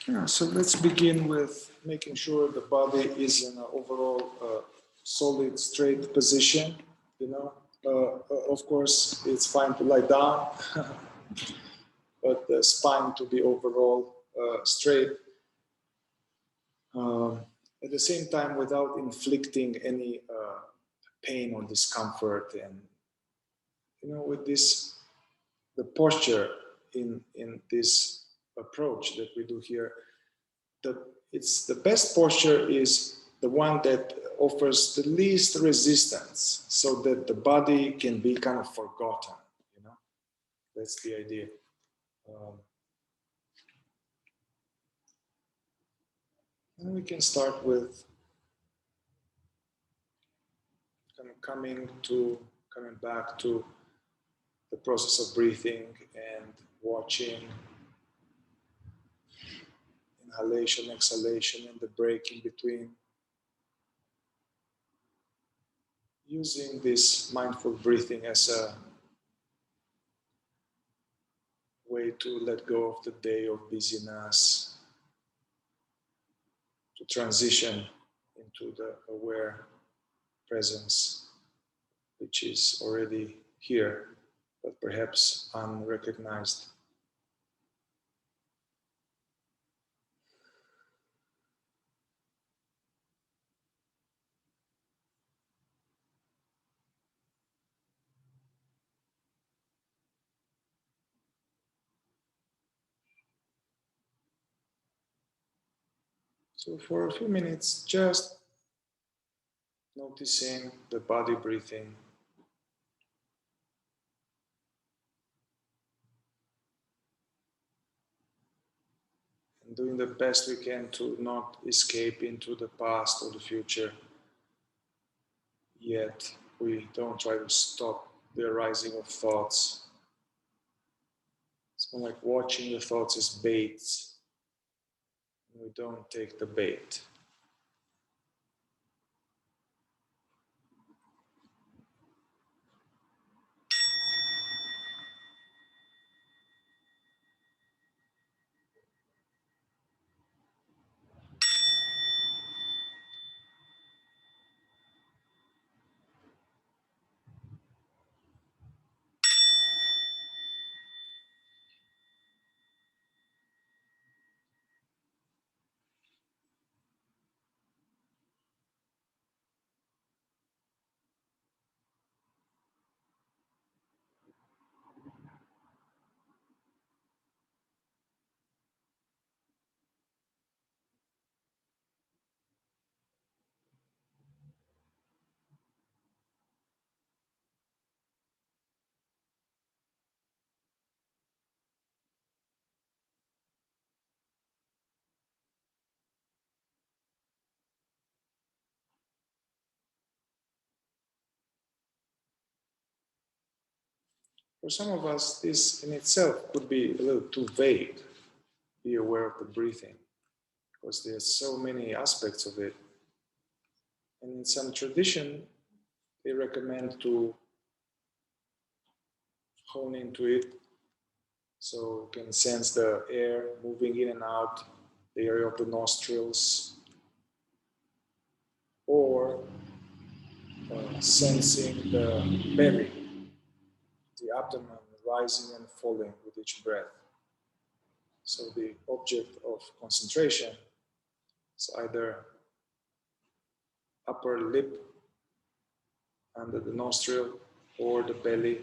Yeah, so let's begin with making sure the body is in an overall solid, straight position. Of course, it's fine to lie down, but the spine to be overall straight. At the same time, without inflicting any pain or discomfort, and with this, the posture in this approach that we do here, it's the best posture is the one that offers the least resistance, so that the body can be kind of forgotten. That's the idea. And we can start with kind of coming back to the process of breathing and watching inhalation, exhalation, and the break in between. Using this mindful breathing as a way to let go of the day of busyness, to transition into the aware presence, which is already here, but perhaps unrecognized. So for a few minutes, just noticing the body breathing. And doing the best we can to not escape into the past or the future. Yet we don't try to stop the arising of thoughts. It's more like watching the thoughts as baits. We don't take the bait. For some of us, this in itself could be a little too vague. Be aware of the breathing, because there's so many aspects of it. And in some tradition, they recommend to hone into it, so you can sense the air moving in and out the area of the nostrils, or sensing the belly, the abdomen rising and falling with each breath. So the object of concentration is either upper lip under the nostril or the belly.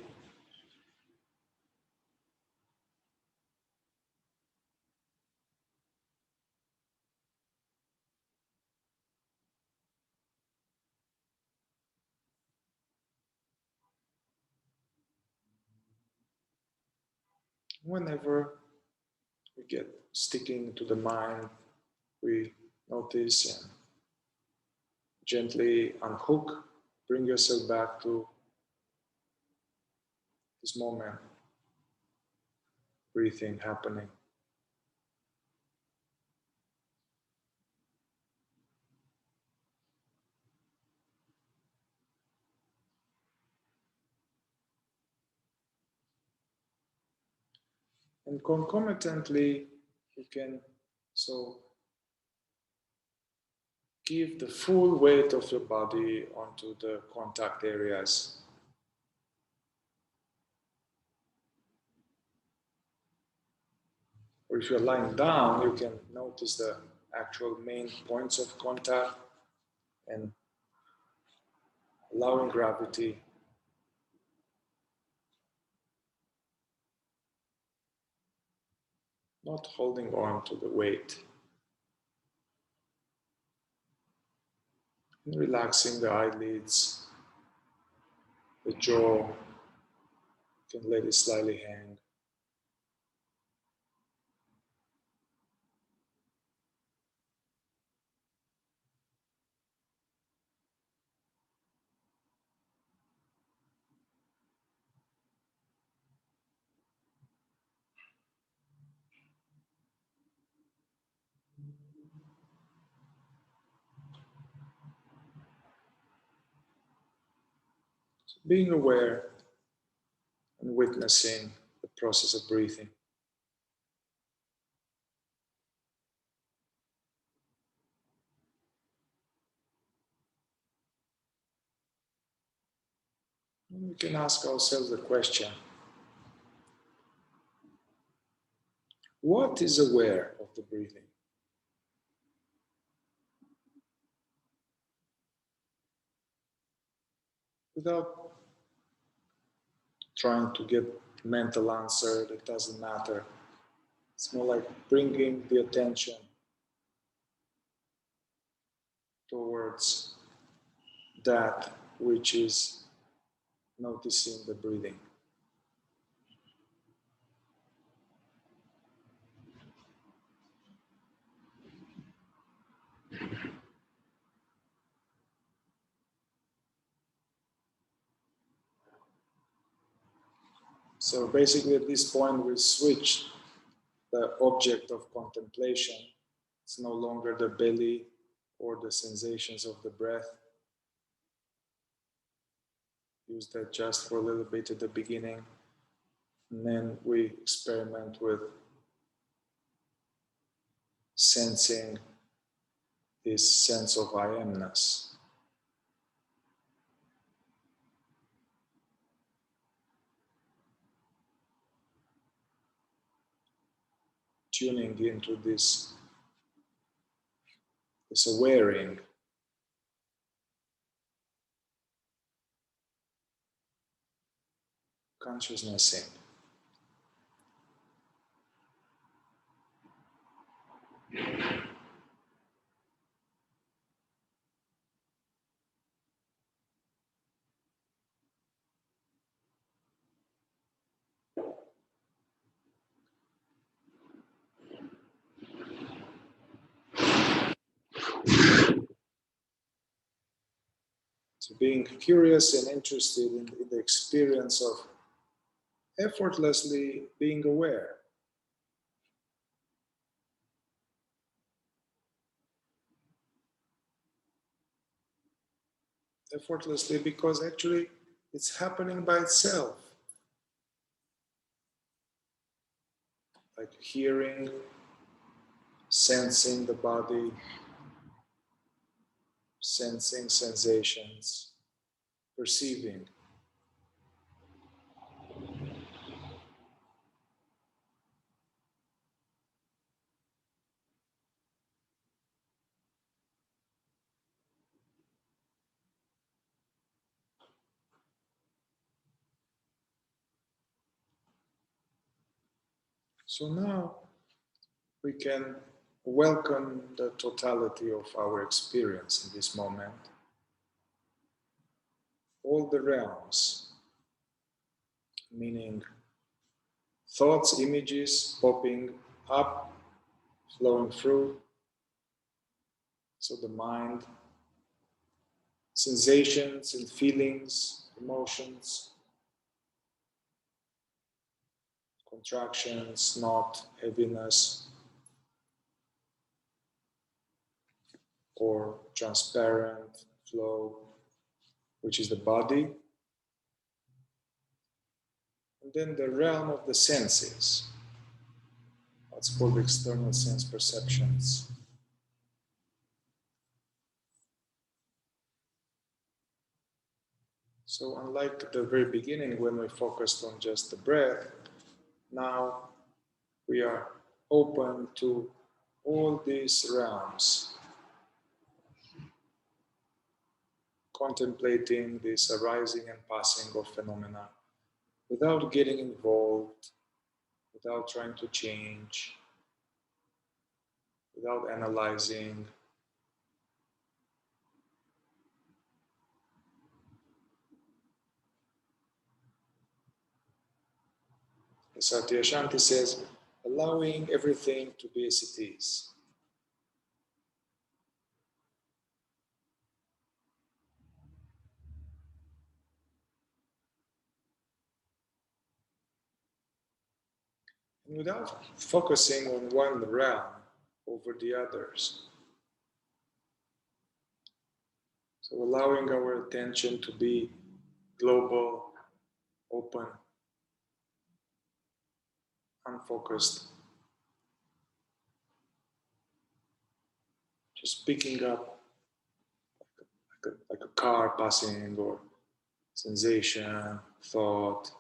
Whenever we get sticking to the mind, we notice and gently unhook, bring yourself back to this moment, breathing happening. And concomitantly, you can So give the full weight of your body onto the contact areas. Or if you're lying down, you can notice the actual main points of contact and allowing gravity not holding on to the weight. And relaxing the eyelids, the jaw, you can let it slightly hang. So being aware and witnessing the process of breathing. And we can ask ourselves the question, what is aware of the breathing? Without trying to get mental answer that doesn't matter. It's more like bringing the attention towards that which is noticing the breathing. So basically at this point we switch the object of contemplation. It's no longer the belly or the sensations of the breath. Use that just for a little bit at the beginning. And then we experiment with sensing this sense of I amness. Tuning into this awareing. Consciousnessing. So being curious and interested in the experience of effortlessly being aware. Effortlessly because actually it's happening by itself. Like hearing, sensing the body, sensing sensations, perceiving. So now we can welcome the totality of our experience in this moment. All the realms, meaning thoughts, images popping up, flowing through. So the mind, sensations and feelings, emotions, contractions, knot, heaviness, or transparent flow, which is the body. And then the realm of the senses, what's called external sense perceptions. So unlike the very beginning when we focused on just the breath, now we are open to all these realms, contemplating this arising and passing of phenomena without getting involved, without trying to change, without analyzing. Satyashanti says, allowing everything to be as it is. And without focusing on one realm over the others. So allowing our attention to be global, open, unfocused. Just picking up like a car passing, or sensation, thought.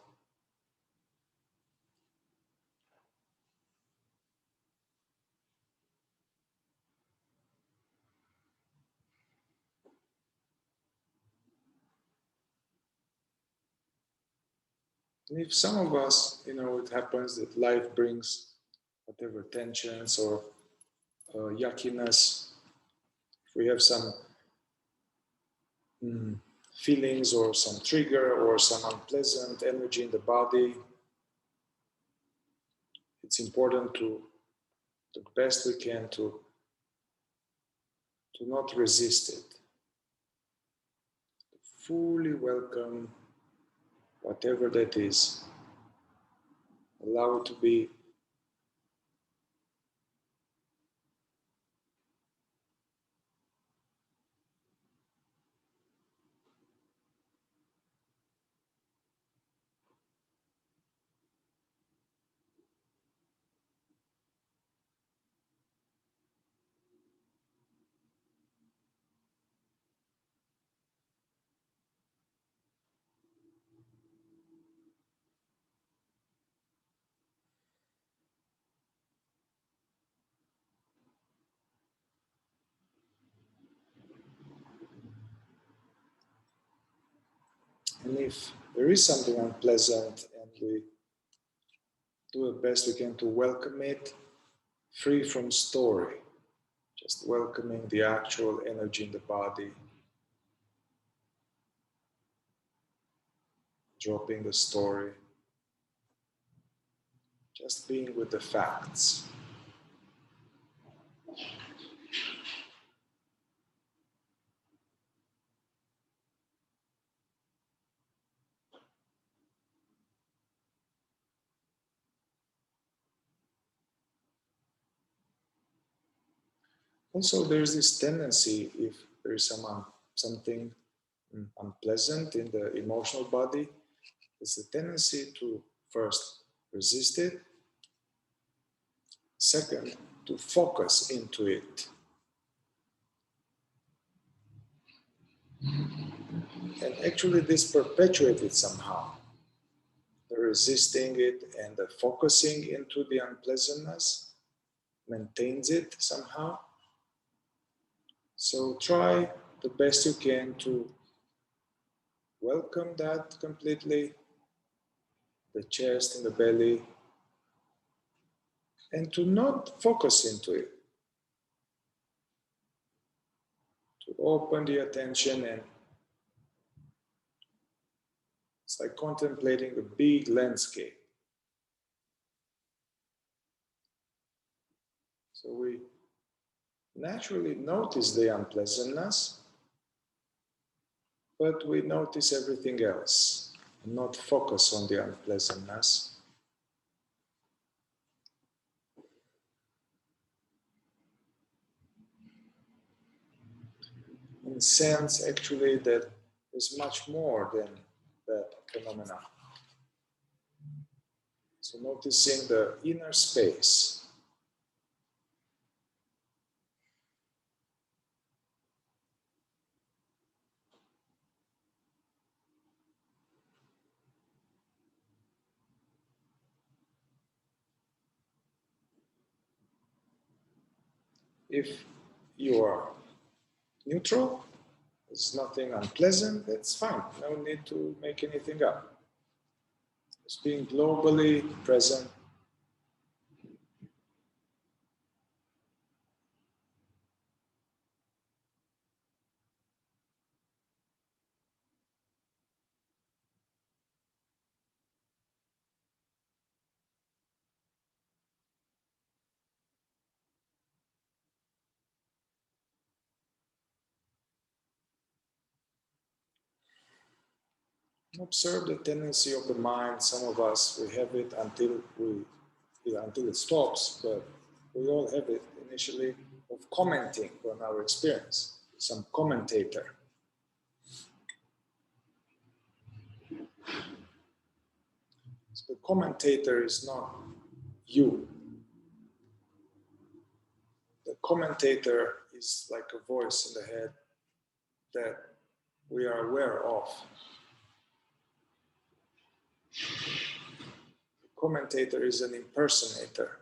And if some of us, it happens that life brings whatever tensions or yuckiness, if we have some feelings or some trigger or some unpleasant energy in the body, it's important to do the best we can to not resist it. Fully welcome whatever that is. Allow it to be. And if there is something unpleasant and we do the best we can to welcome it, free from story, just welcoming the actual energy in the body, dropping the story, just being with the facts. Also, there's this tendency, if there is something unpleasant in the emotional body, there's a tendency to first resist it, second, to focus into it. And actually this perpetuates it somehow. The resisting it and the focusing into the unpleasantness maintains it somehow. So try the best you can to welcome that completely, the chest and the belly, and to not focus into it. To open the attention, and it's like contemplating a big landscape. So we naturally notice the unpleasantness, but we notice everything else and not focus on the unpleasantness. And sense actually that there's much more than that phenomena. So noticing the inner space, If you are neutral, there's nothing unpleasant, that's fine. No need to make anything up. Just being globally present. Observe the tendency of the mind. Some of us, we have it until it stops, but we all have it initially of commenting on our experience. Some commentator. So the commentator is not you. The commentator is like a voice in the head that we are aware of. The commentator is an impersonator.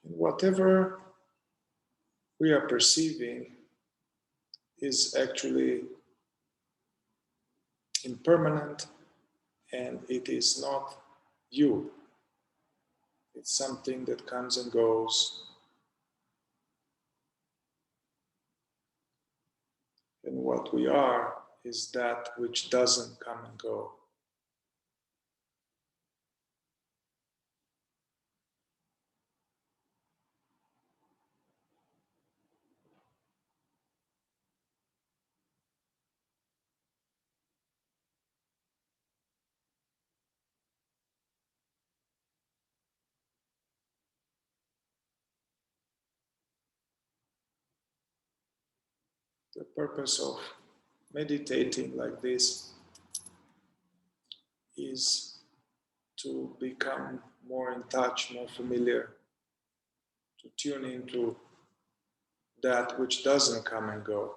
And whatever we are perceiving is actually impermanent, and it is not you. It's something that comes and goes. And what we are is that which doesn't come and go. The purpose of meditating like this is to become more in touch, more familiar, to tune into that which doesn't come and go.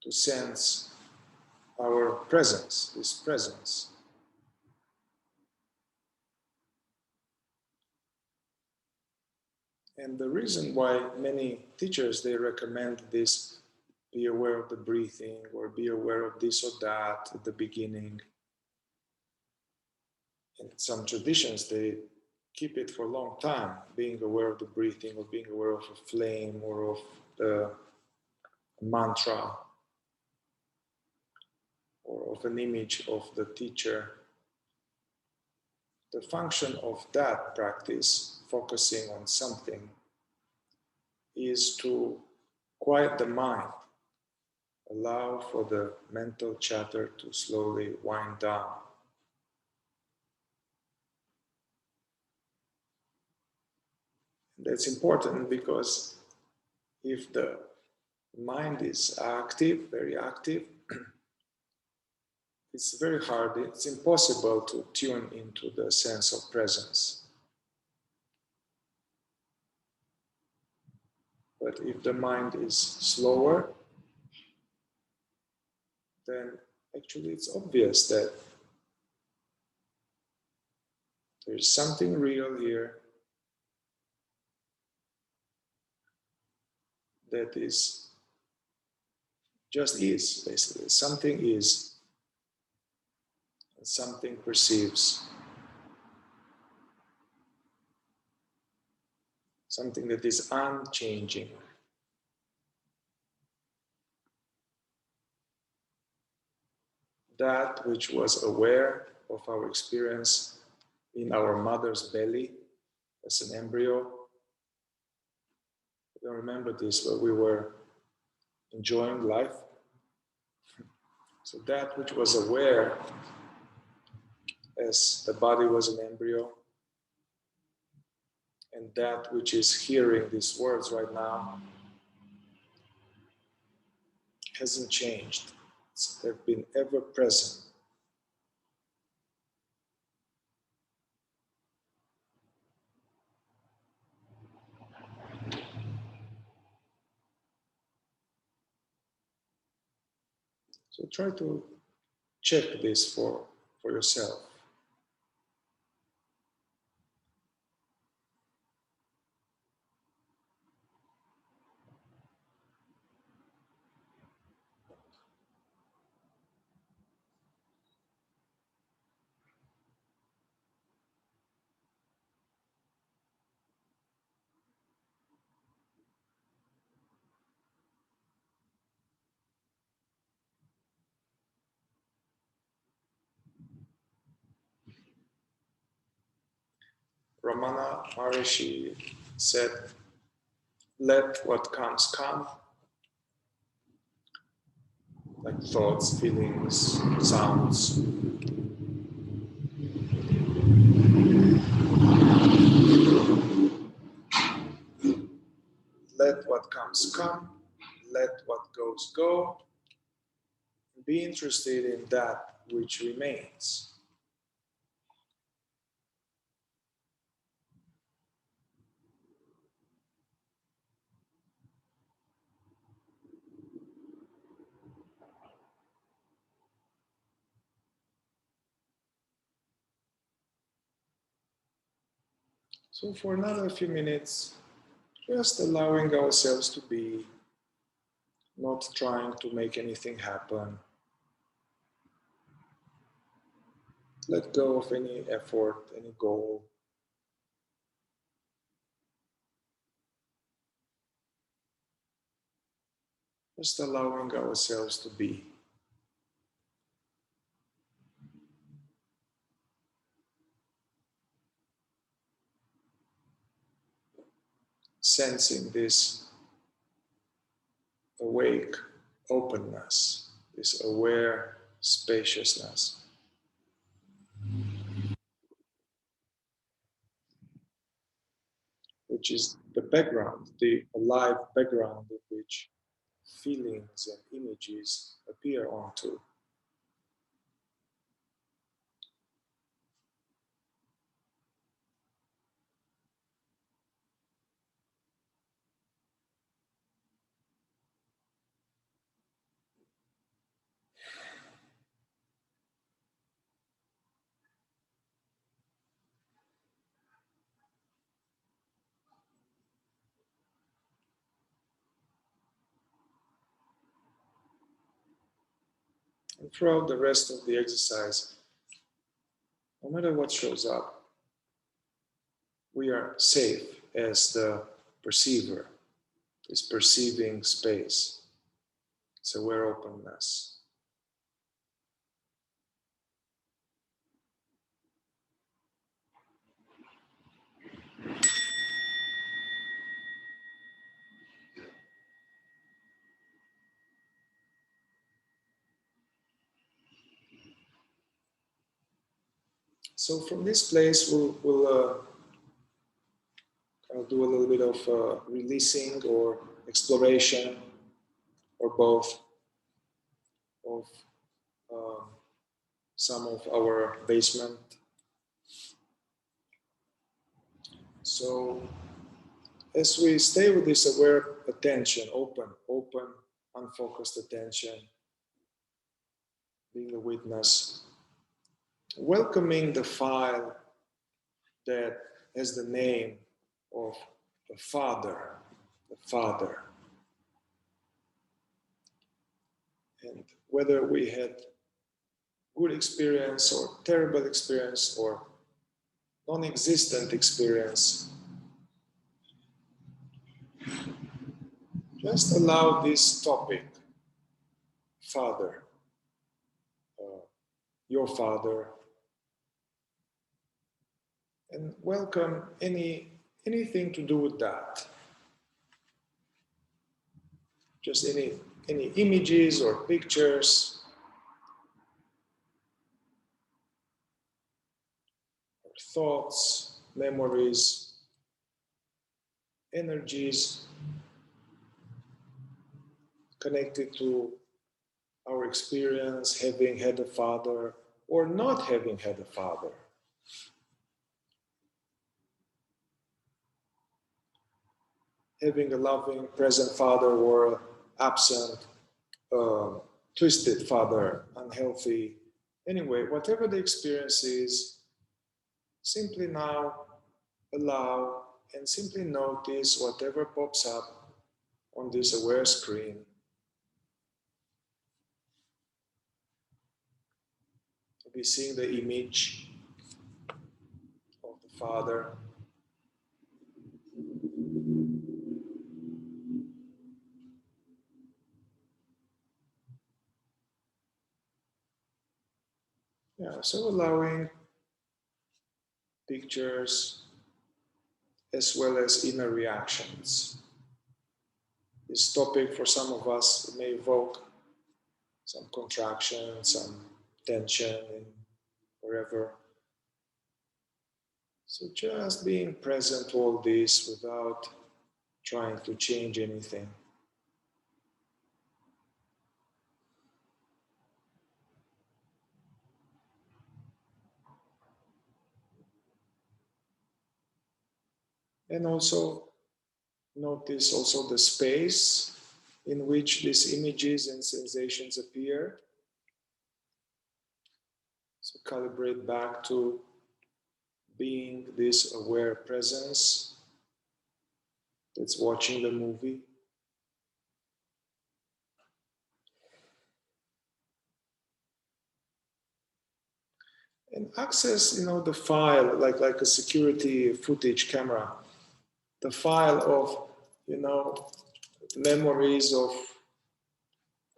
To sense our presence, this presence. And the reason why many teachers, they recommend this, be aware of the breathing or be aware of this or that at the beginning. In some traditions, they keep it for a long time, being aware of the breathing or being aware of a flame or of the mantra or of an image of the teacher. The function of that practice, focusing on something, is to quiet the mind, allow for the mental chatter to slowly wind down. That's important because if the mind is active, very active, it's very hard, it's impossible to tune into the sense of presence. But if the mind is slower, then actually it's obvious that there's something real here that is, just is, basically. Something is, and something perceives. Something that is unchanging. That which was aware of our experience in our mother's belly as an embryo. I don't remember this, but we were enjoying life. So that which was aware as the body was an embryo, and that which is hearing these words right now hasn't changed. They've been ever present. So try to check this for yourself. Ramana Maharishi said, let what comes come, like thoughts, feelings, sounds. Let what comes come, let what goes go. Be interested in that which remains. So for another few minutes, just allowing ourselves to be, not trying to make anything happen. Let go of any effort, any goal. Just allowing ourselves to be. Sensing this awake openness, this aware spaciousness. Which is the background, the alive background in which feelings and images appear onto. And throughout the rest of the exercise, no matter what shows up, we are safe as the perceiver, this perceiving space. It's aware openness. So from this place, we'll do a little bit of releasing or exploration, or both, of some of our basement. So as we stay with this aware attention, open, unfocused attention, being a witness, welcoming the file that has the name of the Father, and whether we had good experience or terrible experience or non-existent experience, just allow this topic, Father, your Father, and welcome anything to do with that. Just any images or pictures or thoughts, memories, energies connected to our experience, having had a father or not having had a father. Having a loving, present father or absent, twisted father, unhealthy. Anyway, whatever the experience is, simply now allow and simply notice whatever pops up on this aware screen. Maybe seeing the image of the father. Yeah, so allowing pictures as well as inner reactions. This topic for some of us may evoke some contraction, some tension in wherever. So just being present to all this without trying to change anything. And also notice also the space in which these images and sensations appear. So calibrate back to being this aware presence that's watching the movie. And access, the file, like a security footage camera, the file of, memories of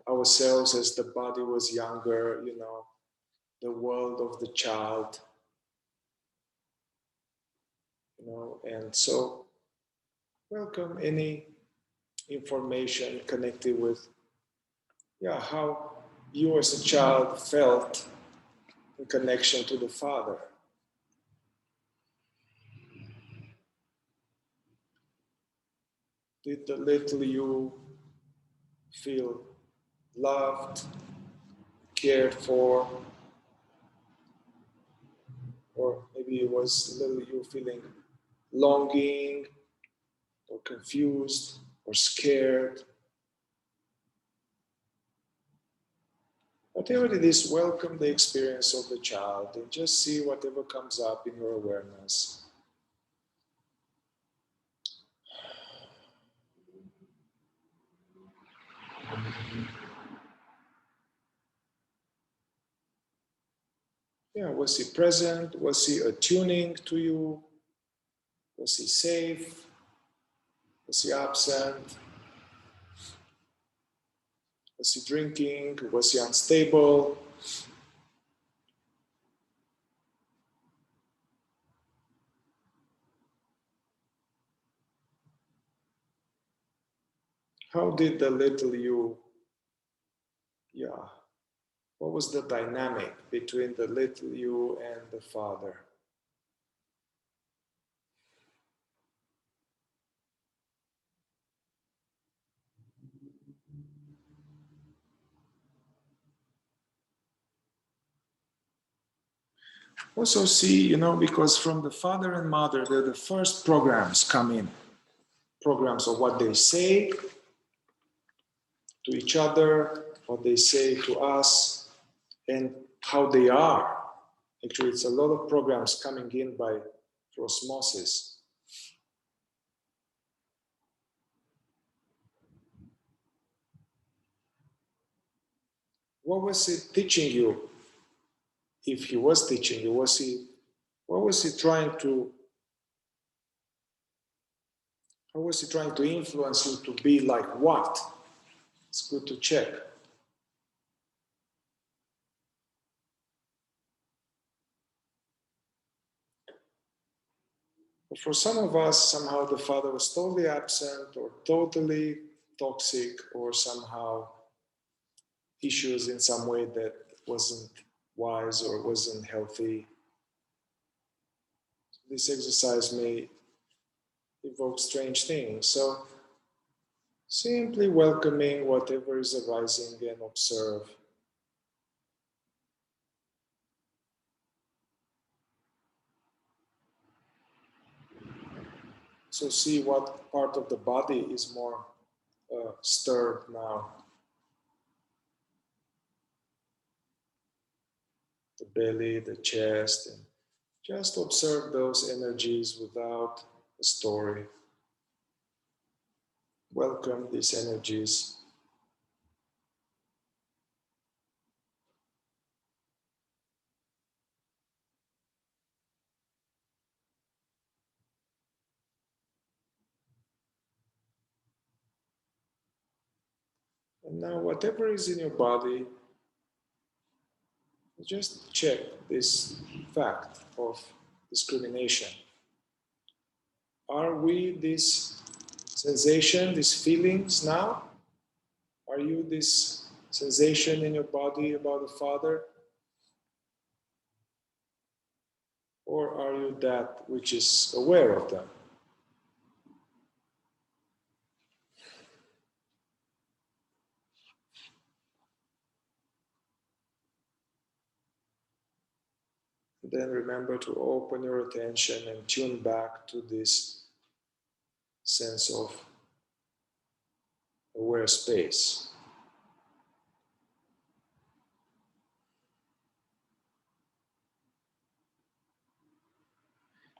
ourselves as the body was younger, the world of the child, and so welcome any information connected with, how you as a child felt in connection to the father. Did the little you feel loved, cared for, or maybe it was little you feeling longing or confused or scared? Whatever it is, welcome the experience of the child and just see whatever comes up in your awareness. Yeah, was he present? Was he attuning to you? Was he safe? Was he absent? Was he drinking? Was he unstable? How did the little you, what was the dynamic between the little you and the father? Also see, because from the father and mother, they're the first programs come in. Programs of what they say to each other, what they say to us, and how they are. Actually, it's a lot of programs coming in by osmosis. What was he teaching you? If he was teaching you, what was he trying to, how was he trying to influence you to be like what? It's good to check. But for some of us, somehow the father was totally absent or totally toxic or somehow issues in some way that wasn't wise or wasn't healthy. This exercise may evoke strange things. So simply welcoming whatever is arising and observe. So see what part of the body is more stirred now. The belly, the chest, and just observe those energies without a story. Welcome these energies. And now whatever is in your body, just check this fact of discrimination. Are we this sensation, these feelings now? Are you this sensation in your body about the Father? Or are you that which is aware of them? Then remember to open your attention and tune back to this sense of aware space.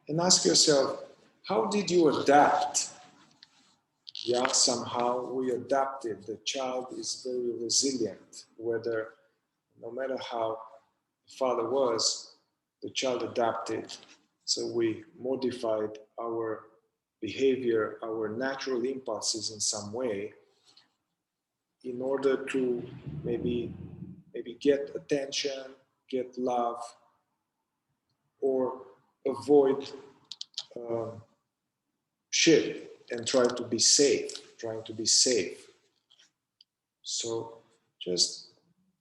And ask yourself, how did you adapt? Yeah, somehow we adapted. The child is very resilient, whether no matter how the father was, the child adapted. So we modified our behavior, our natural impulses in some way in order to maybe get attention, get love, or avoid shit and trying to be safe. So just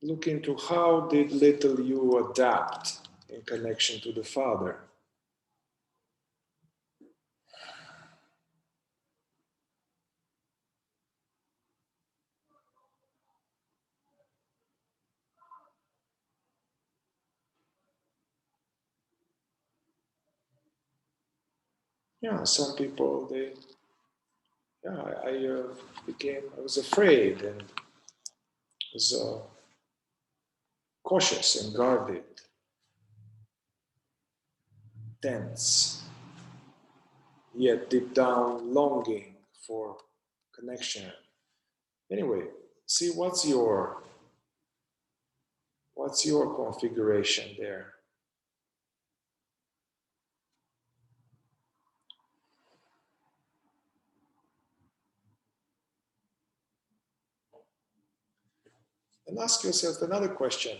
look into how did little you adapt in connection to the Father. Yeah, some people they yeah I was afraid and was cautious and guarded, tense, yet deep down longing for connection. Anyway, see what's your configuration there. And ask yourself another question.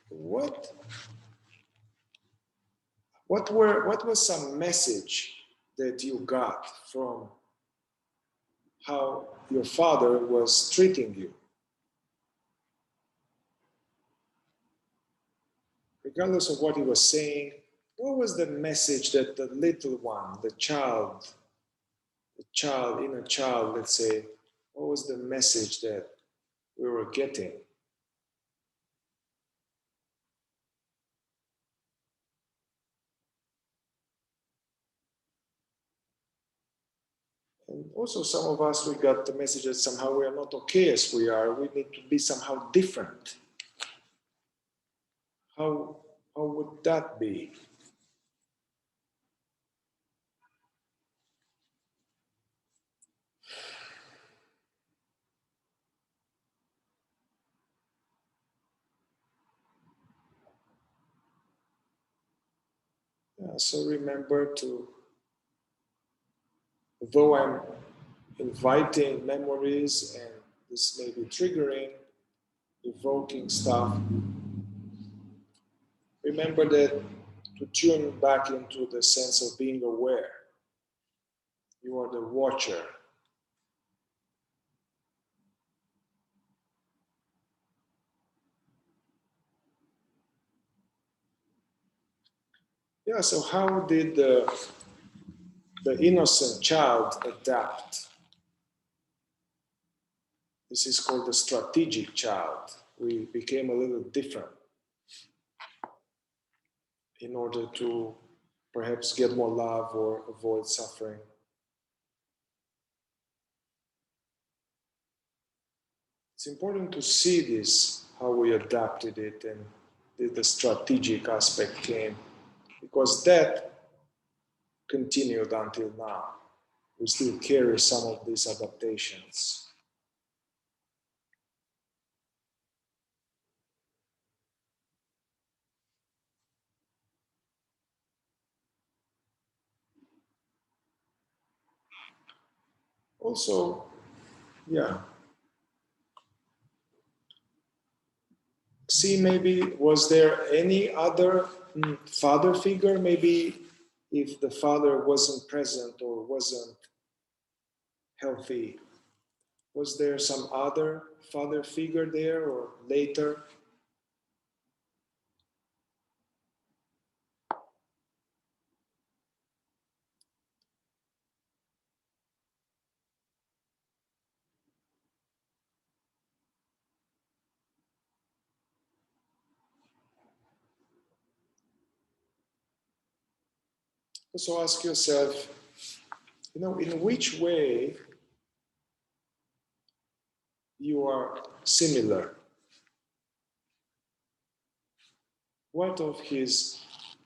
What what was some message that you got from how your father was treating you? Regardless of what he was saying, what was the message that the little one, inner child, let's say, what was the message that we were getting? And also, some of us, we got the message that somehow we are not okay as we are. We need to be somehow different. How, how would that be? Yeah, so remember to, though I'm inviting memories and this may be triggering, evoking stuff, remember that to tune back into the sense of being aware. You are the watcher. Yeah, so how did the innocent child adapt. This is called the strategic child. We became a little different in order to perhaps get more love or avoid suffering. It's important to see this, how we adapted it and the strategic aspect came, because that continued until now. We still carry some of these adaptations. Also, yeah, see, maybe was there any other father figure? Maybe if the father wasn't present or wasn't healthy, was there some other father figure there or later? Also ask yourself, in which way you are similar. What of his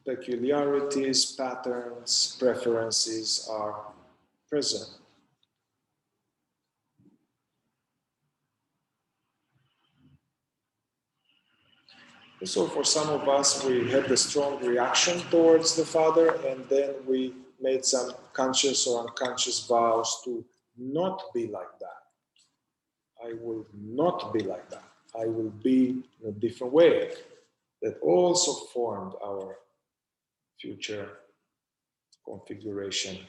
peculiarities, patterns, preferences are present? So for some of us, we had a strong reaction towards the Father, and then we made some conscious or unconscious vows to not be like that. I will not be like that. I will be in a different way. That also formed our future configuration.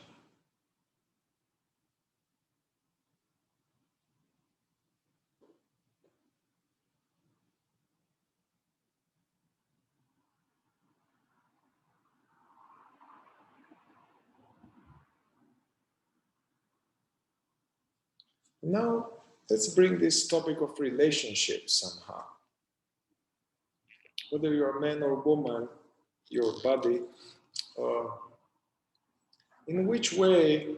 Now, let's bring this topic of relationships somehow. Whether you're a man or woman, your body, uh, in which way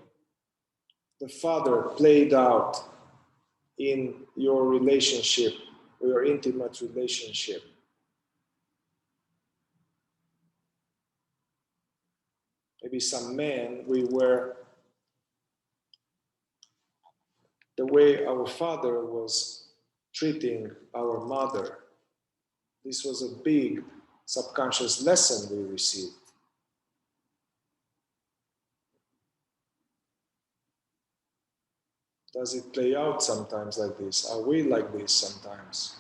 the Father played out in your relationship, or your intimate relationship. Maybe some men, we were the way our father was treating our mother. This was a big subconscious lesson we received. Does it play out sometimes like this? Are we like this sometimes?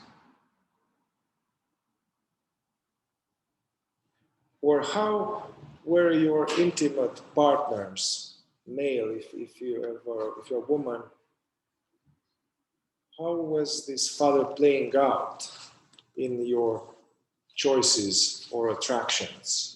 Or how were your intimate partners, male, if you're a woman, how was this father playing out in your choices or attractions?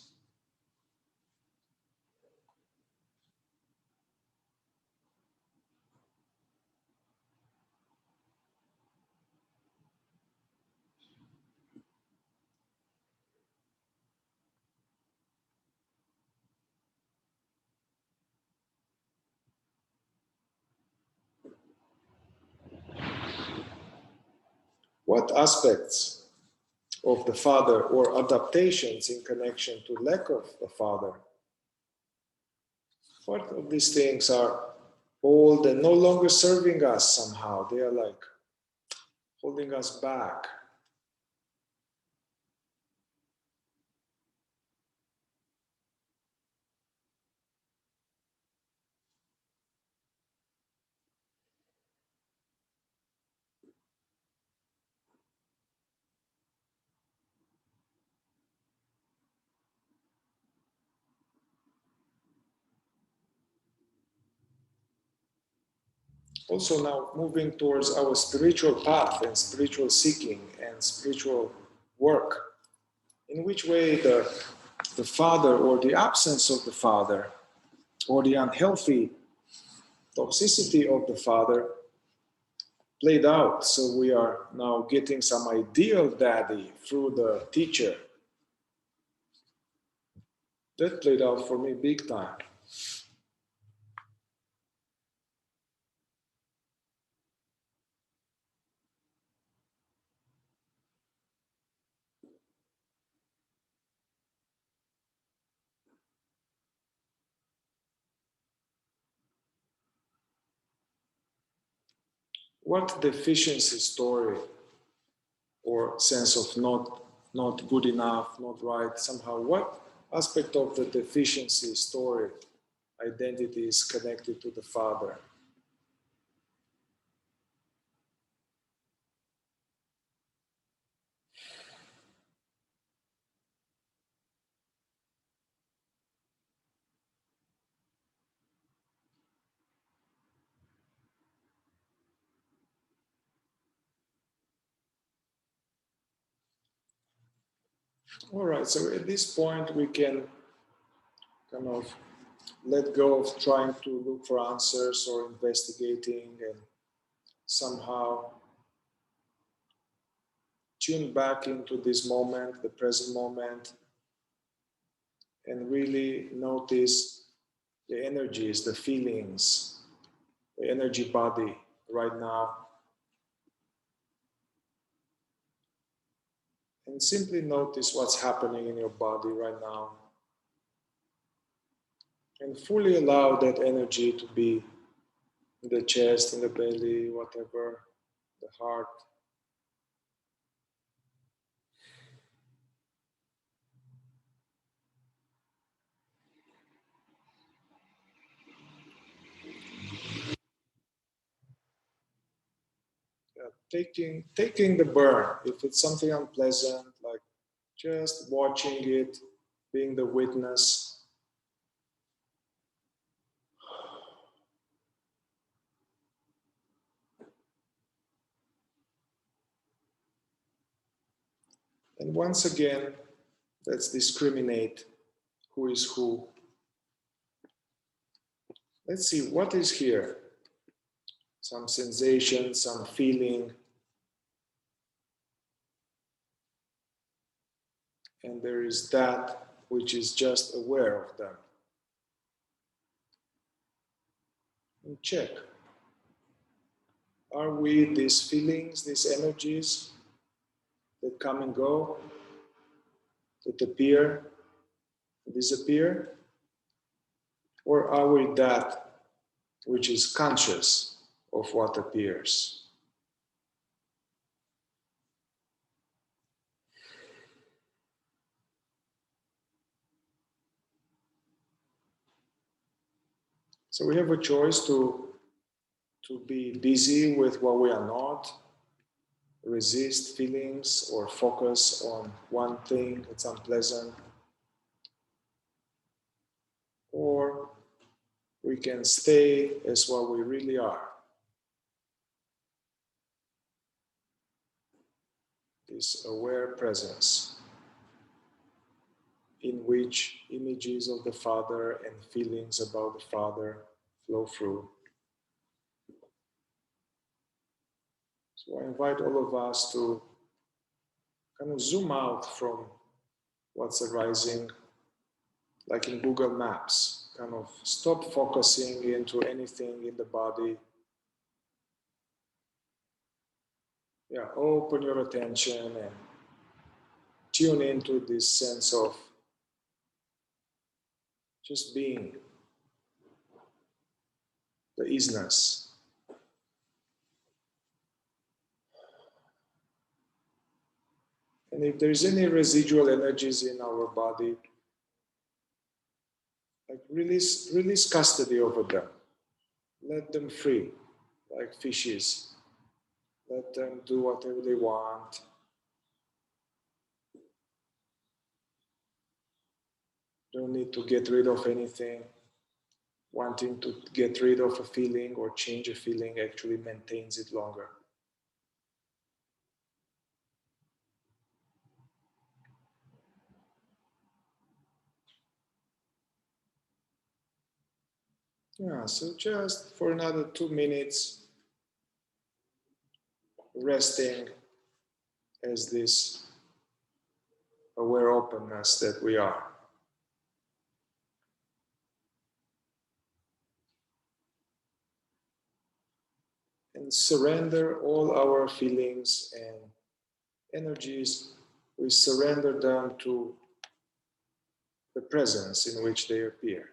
What aspects of the father or adaptations in connection to lack of a father? What of these things are old and no longer serving us somehow? They are like holding us back. Also now moving towards our spiritual path and spiritual seeking and spiritual work. In which way the father or the absence of the father or the unhealthy toxicity of the father played out. So we are now getting some ideal daddy through the teacher. That played out for me big time. What deficiency story or sense of not good enough, not right, somehow, what aspect of the deficiency story identity is connected to the father? All right, so at this point we can kind of let go of trying to look for answers or investigating and somehow tune back into this moment, the present moment, and really notice the energies, the feelings, the energy body right now. And simply notice what's happening in your body right now. And fully allow that energy to be in the chest, in the belly, whatever, the heart. Taking the burn. If it's something unpleasant, like just watching it, being the witness. And once again, let's discriminate who is who. Let's see what is here. Some sensation, some feeling. And there is that which is just aware of them. And check. Are we these feelings, these energies that come and go, that appear, disappear? Or are we that which is conscious of what appears? So we have a choice to be busy with what we are not, resist feelings or focus on one thing that's unpleasant, or we can stay as what we really are. This aware presence in which images of the Father and feelings about the Father flow through. So I invite all of us to kind of zoom out from what's arising, like in Google Maps, kind of stop focusing into anything in the body. Yeah, open your attention and tune into this sense of just being, the isness. And if there's any residual energies in our body, like release custody over them. Let them free, like fishes. Let them do whatever they want. Don't need to get rid of anything. Wanting to get rid of a feeling or change a feeling actually maintains it longer. Yeah, so just for another 2 minutes, resting as this aware openness that we are. And surrender all our feelings and energies. We surrender them to the presence in which they appear.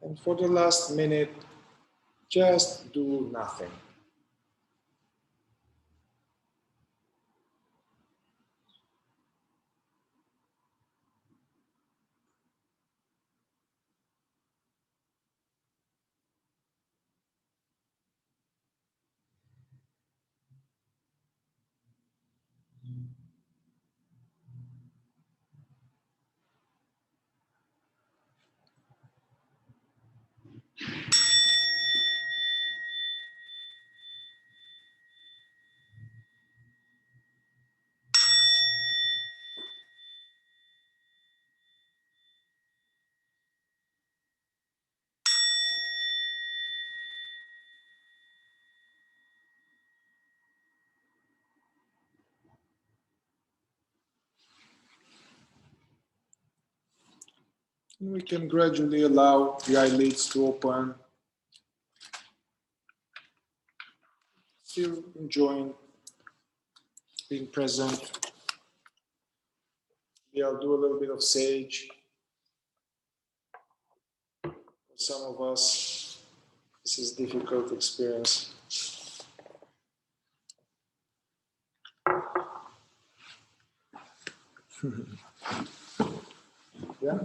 And for the last minute, just do nothing. And we can gradually allow the eyelids to open, still enjoying being present. Maybe I'll do a little bit of sage. For some of us, this is a difficult experience. Yeah?